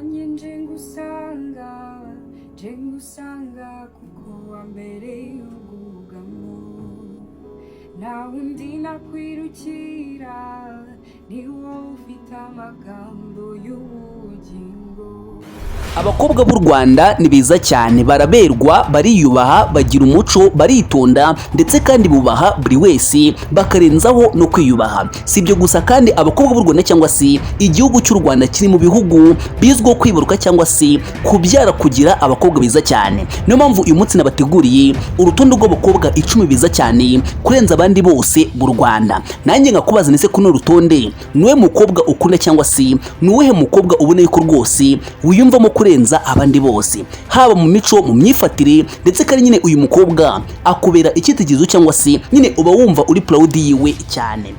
nanjye nje ngusanga kuko wambereye ubwugamo nta wundi nakwirukira ni wowe ufite amagambo y'ubugingo. Abakobwa b'u Rwanda ni beza cyane, baraberwa, bariyubaha, bagira umuco, baritonda ndetse kandi bubaha buri wese, bakarenzaho no kwiyubaha. Si ibyo gusa kandi abakobwa b'u Rwanda cyangwa se igihugu cy'u Rwanda kiri mu bihugu bizwiho kwibaruka cyangwa se kubyara kugira abakobwa beza cyane. Niyo mpamvu uyu munsi nabateguriye urutonde rw'abakobwa 10 beza cyane kurenza abandi bose b'u Rwanda. Nanjye ngakubaza nese kuno rutonde niwe mukobwa ukunda cyangwa se nuwehe mukobwa ubona yuko rwose wiyumvamo kurenza abandi bose, haba mu mico, mu myifatire ndetse kandi nyine uyu mukobwa akubera icyitegererezo cyangwa se nyine uba wumva uri proud yiwe cyane.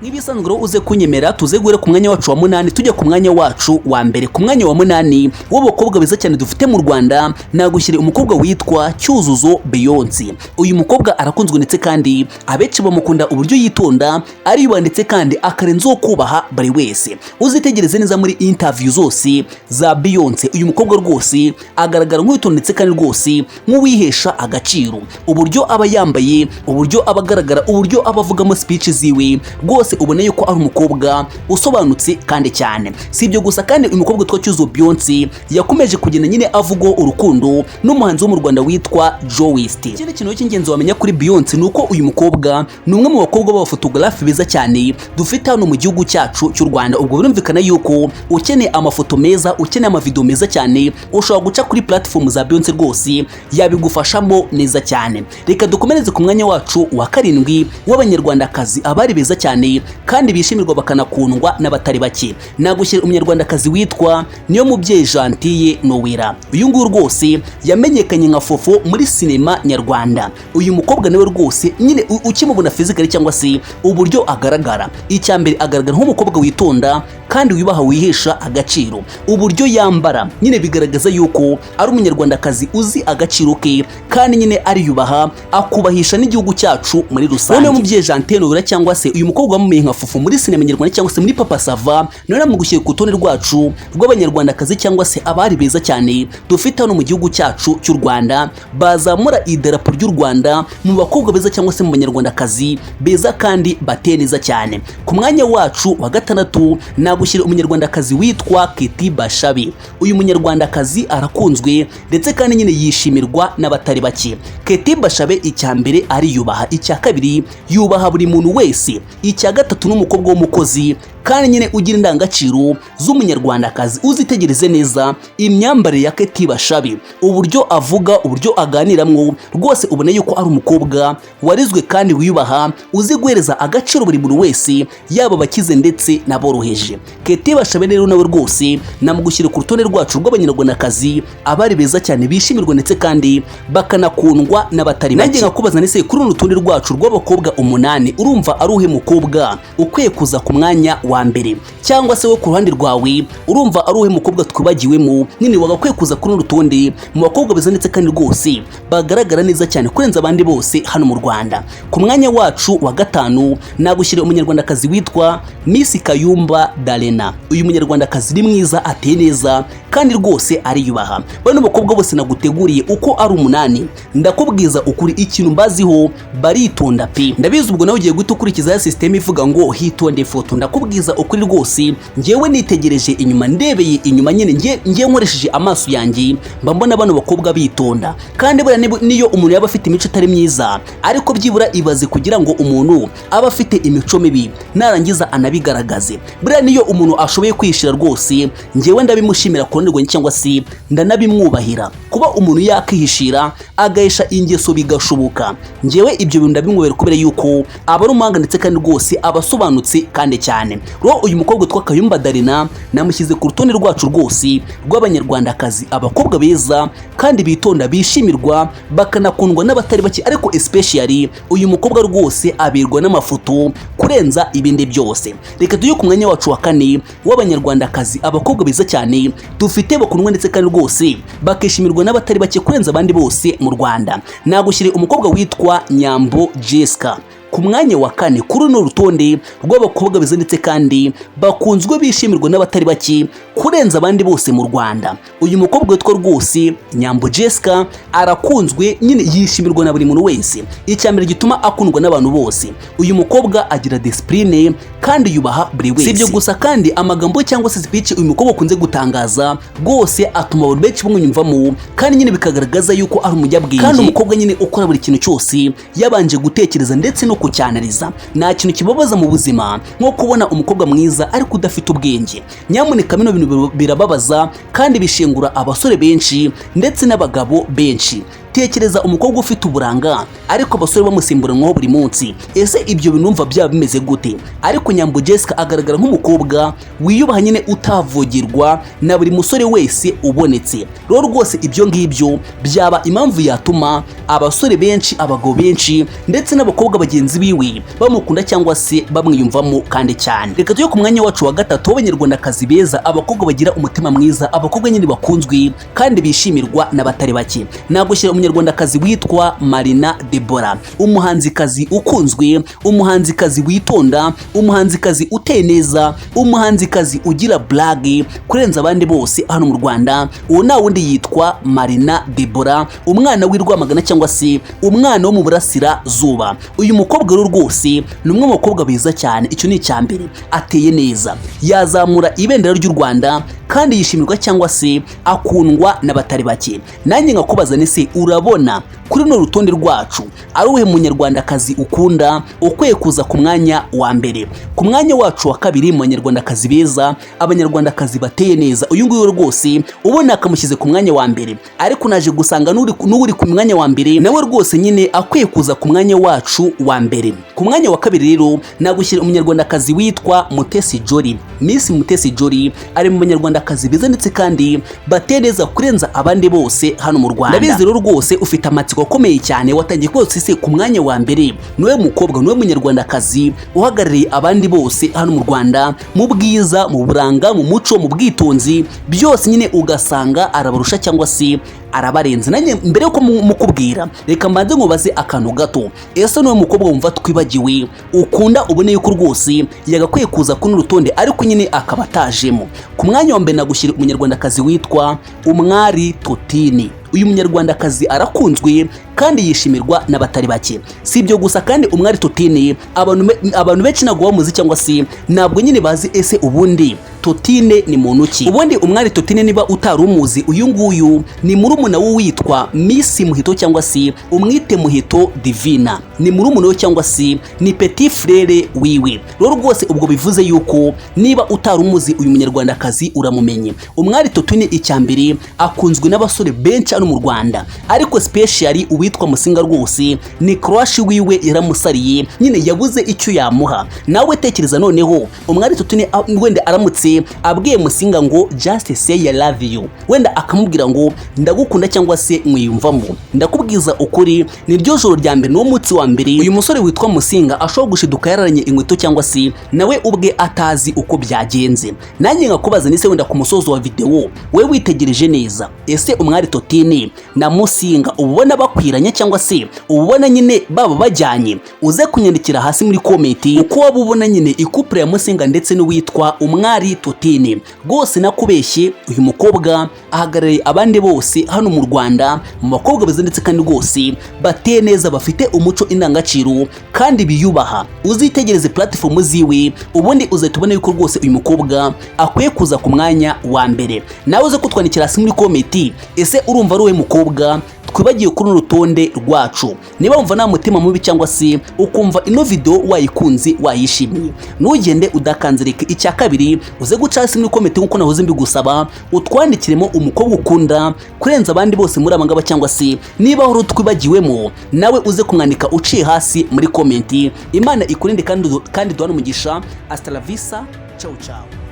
Nibisanzwe uze kunyemera tuze guhera ku mwanya wacu wa 8 tujya ku mwanya wacu wa mbere. Ku mwanya wa 8 w'abakobwa beza cyane dufite mu Rwanda nagushyire umukobwa witwa Cyuzuzo Beyonce. Uyu mukobwa arakunzwe ndetse kandi abenshi bamukunda uburyo yitonda, ariba ndetse kandi akarenzo kubaha buri wese. Uzitegereze neza muri interview zose za Beyonce, uyu mukobwa rwose agaragara nk'uwitonda ndetse kandi rwose nk'uwihesha agaciro. Uburyo aba yambaye, uburyo abagaragara, uburyo abavugamo speech ziwe rwose ubone yuko ari umukobwa usobanutse kandi cyane. Si ibyo gusa kandi uyu mukobwa twa Cyuzuzo Beyonce yakomeje kugenda nyine avugo urukundo n'umuhanzi wo mu Rwanda witwa Joest. Ikindi kintu cy'ingenzi wamenya kuri Beyonce nuko uyu mukobwa ni umwe mu bakobwa b'abafotografi beza cyane dufite hano mu gihugu cyacu cy'u Rwanda. Ubwo birumvikana yuko ukeneye amafoto meza, ukeneye amavideo meza cyane, ushobora guca kuri platform za Beyonce rwose yabigufashamo neza cyane. Reka dukomereze ku mwanya wacu wa 7 w'abanyarwandakazi abari beza cyane kandi bishimirwa bakanakundwa n'abatari bake. Nagushyira umunyarwandakazi witwa Niyo Mubyeyi Gentille Nowera. Uyu nguyu rwose yamenyekanye nka Fofo muri sinema nyarwanda. Uyu mukobwa nawe rwose nyine ukimubona physically cyangwa se uburyo agaragara, icyambere agaragara nk'umukobwa witonda kandi wibaha, wihesha agaciro. Uburyo yambara nyine bigaragaza yuko ari umunyarwandakazi uzi agaciro ke kandi nyine ariyubaha, akubahisha n'igihugu cyacu muri rusange. Niyo Mubyeyi Gentille Nowera cyangwa se uyu mukobwa wamumenye nka Fufu muri sinema nyarwanda cyangwa se muri Papa Sava, none namugushyira ku rutonde rwacu rw'abanyarwandakazi cyangwa se abari beza cyane dufite hano mu gihugu cyacu cy'u Rwanda, bazamura idarapo ry'u Rwanda mu bakobwa beza cyangwa se mu banyarwandakazi beza kandi bateye neza cyane. Ku mwanya wacu wa 6 nagushyira umunyarwandakazi witwa Keti Bashabe. Uyu munyarwandakazi arakunzwe ndetse kandi nyine yishimirwa n'abatari bake. Keti Bashabe icyambere ariyubaha, icya kabiri yubaha buri muntu wese, icya gatatu n'umukobwa w'umukozi kandi nyine ugira indangagaciro z'umunyarwandakazi. Uzitegereze neza imyambarire ya Keti Bashabe, uburyo avuga, uburyo aganiramwo rwose ubone yuko ari umukobwa warizwe kandi wiyubaha, uzi guhereza agaciro buri muntu wese, yaba bakize ndetse naboroheje. Keti Bashabe rero nawe rwose namugushyira ku rutonde rwacu rw'abanyarwandakazi abari beza cyane bishimirwa ndetse kandi bakanakundwa n'abatari bake. Nanjye ngakubaza nese kuri urutonde rwacu rw'abakobwa 8 urumva ari uhe mukobwa ukwiye kuza ku mwanya wa mbere, cyangwa se wo ku ruhande rwawe urumva ari uhe mukobwa twibagiwemo nyine wagakwiye kuza kuri urutonde mu bakobwa beza ndetse kandi rwose bagaragara neza cyane kurenza abandi bose hano mu Rwanda. Ku mwanya wacu wa 5 nagushyira umunyarwandakazi witwa Miss Kayumba Darena. Uyu munyarwandakazi ni mwiza, ateye neza kandi rwose ariyubaha. Bano bakobwa bose naguteguriye uko ari 8 ndakubwiza ukuri ikintu mbaziho, baritonda pe. Ndabizi ubwo nawe ugiye guhita ukurikiza ya system ivuga ngo hitonde foto. Ndakubwiza ukuri rwose ngewe nitegereje inyuma, ndebeye inyuma nyine ngiye nkoresheje amaso yanjye mba mbona bano bakobwa bitonda. Kandi bura niyo umuntu yaba afite imico itari myiza, ariko byibura ibaze kugira ngo umuntu aba afite imico mibi narangiza anabigaragaze. Bura niyo umuntu ashoboye kwishira rwose ngewe ndabimushimira kuronderwa cyangwa se ndanabimwubahira. Kuba umuntu yakihishira agahisha ingeso bigashoboka, ngewe ibyo bintu ndabimwubera kubera yuko aba ari umwanga ndetse kandi rwose abasobanutse kandi cyane. Ro uyu mukobwa twa Kayumba Darena namushyize ku rutonde rwacu rwose rw'abanyarwandakazi abakobwa beza kandi bitonda, bishimirwa bakanakundwa n'abatari bake, ariko especially uyu mukobwa rwose abirwa n'amafoto kurenza ibindi byose. Reka tujye ku mwanya wacu wa 4 w'abanyarwandakazi abakobwa beza cyane dufite bakundwa ndetse kandi rwose bakishimirwa n'abatari bake kurenza abandi bose mu Rwanda. Nagushyire umukobwa witwa Nyambo Jessica. ku mwanya wa 4 kuri runo rutonde rw'abakobwa beza ndetse kandi bakunzwe bishimirwa n'abatari bake kurenza abandi bose mu Rwanda. Uyu mukobwa witwa rwose Nyambo Jessica arakunzwe, nyine yishimirwa na buri muntu wese. Icyambere gituma akundwa n'abantu bose, uyu mukobwa agira discipline kandi yubaha buri wese. Sibyo gusa kandi amagambo cyangwa se speech uyu mukobwa kunze gutangaza rwose atuma abantu benshi bamwumvamo, kandi nyine bikagaragaza yuko ari umunyabwenge, kandi umukobwa nyine ukora buri kintu cyose yabanje gutekereza ndetse no kucyanaliza. Nta kintu kibabaza mu buzima nko kubona umukobwa mwiza ariko udafite ubwenge. Nyamuneka bino bintu birababaza kandi bishengura abasore benshi ndetse n'abagabo benshi. Tekereza umukobwa ufite uburanga ariko abasore bamusimburanwaho buri munsi. Ese ibyo binumva byaba bimeze gute? Ariko Nyambo Jessica agaragara nk'umukobwa wiyubaha, nyine utavogirwa na buri musore wese ubonetse. Rero rwose ibyo ngibyo byaba impamvu yatuma abasore benshi, abagabo benshi ndetse n'abakobwa bagenzi biwe bamukunda cyangwa se bamwiyumvamo kandi cyane. Reka tujye ku mwanya wacu wa 3 w'abanyarwandakazi beza, abakobwa bagira umutima mwiza, abakobwa nyine bakunzwe kandi bishimirwa n'abatari bake. Nagushyira umunyarwandakazi witwa Marina Deborah, umuhanzikazi ukunzwe, umuhanzikazi witonda, umuhanzikazi uteye neza, umuhanzikazi ugira blague kurenza abandi bose hano mu Rwanda. Uwo na wundi yitwa Marina Deborah, umwana w'i Rwamagana cyangwa se umwana wo mu burasirazuba. Uyu mukobwa rero rwose ni umwe mu bakobwa beza cyane. Icyo ni icyambere, ateye neza, yazamura ibendera ry'u Rwanda kandi yishimirwa cyangwa se akundwa n'abatari bake. Nanjye ngakubaza nese urabona kuri no rutonde rwacu ari uwe munyarwandakazi ukunda ukwiye kuza ku mwanya wa mbere? Ku mwanya wacu wa 2 mu banyarwandakazi beza, abanyarwandakazi bateye neza, uyu nguyu rwose ubona akamushyize ku mwanya wa mbere, ariko naje gusanga n'uri ku mwanya wa mbere nawe rwose nyine akwiye kuza ku mwanya wacu wa mbere. Ku mwanya wa 2 rero nagushyira umunyarwandakazi witwa Mutesi Jolly. Miss Mutesi Jolly ari mu banyarwandakazi beza ndetse kandi bateye neza kurenza abandi bose hano mu Rwanda. Ndabizi rero rwose ufite amatsiko akomeye cyane, watangiye kose se ku mwanya wa mbere niwe mukobwa, niwe munyarwandakazi uhagarariye abandi bose hano mu Rwanda mu bwiza, mu buranga, mu muco, mu bwitonzi, byose nyine ugasanga arabarusha cyangwa se arabarenze. Nanjye mbere yuko mukubwira reka mbanze nkubaze akantu gato, ese niwe mukobwa wumva twibagiwe ukunda ubone yuko rwose yagakwiye kuza kuno rutonde ariko nyine akaba atajemo? Ku mwanya wa mbere nagushyira umunyarwandakazi witwa Umwari Totini. Uyu munyarwandakazi arakunzwe kandi yishimirwa n'abatari bake. Si ibyo gusa kandi Umwari Totini abantu benshi ntabwo bamuzi cyangwa se ntabwo nyine bazi ese ubundi Totine ni muntu ki. Ubundi Umwari Totine niba utari umuzi, uyu nguyu ni murumuna we witwa Miss Muhito cyangwa se umwite Muhito Divina, ni murumuna we cyangwa se ni petit frere wiwe. Rero rwose ubwo bivuze yuko niba utari umuzi uyu munyarwandakazi uramumenye. Umwari Totine icyambere akunzwe n'abasore benshi hano mu Rwanda, ariko specially uwitwa Musinga rwose ni crush wiwe yaramusariye, nyine yabuze icyo yamuha. Nawe tekereza noneho Umwari Totine wenda aramutse abwiye Musinga ngo just say I love you, wenda akamubwira ngo ndagukunda cyangwa se mwiyumvamo, ndakubwiza ukuri niryo joro rya mbere no mutsi wa mbere uyu musore witwa Musinga ashobora gushiduka yararanye inkweto cyangwa se nawe ubwe atazi uko byagenze. Nanjye ngakubaza nise wenda ku musozo wa video we witegereje neza, ese Umwari Totine na Musinga ubona bakwiranye cyangwa se ubona nyine baba bajyanye? Uze kunyandikira hasi muri comment uko wabubona nyine ikupure ya Musinga ndetse n'uwitwa Umwari Totine. Rwose nakubeshye uyu mukobwa ahagarariye abandi bose hano mu Rwanda mu bakobwa beza ndetse kandi rwose bateye neza, bafite umuco, indangagaciro kandi biyubaha. Uzitegereze platform ziwe ubundi uzahita yuko rwose uyu mukobwa akwiye kuza ku mwanya wa mbere. Nawe uze kutwandikira hasi muri comment ese urumva ari uwe mukobwa twibagiye kuri urutonde rwacu? Niba wumva nta mutima mubi cyangwa se ukumva ino video wayikunze wayishimiye, ntugende udakanzirika. Icya kabiri uze guca hasi muri comment nkuko nahoze mbigusaba, utwandikiremo umukobwa ukunda kurenza abandi bose muri abangaba, cyangwa se niba horo twibagiwemo nawe uze kumwandika uciye hasi muri comment. Imana ikurinde kandi duhana umugisha. Hasta la vista, ciao ciao.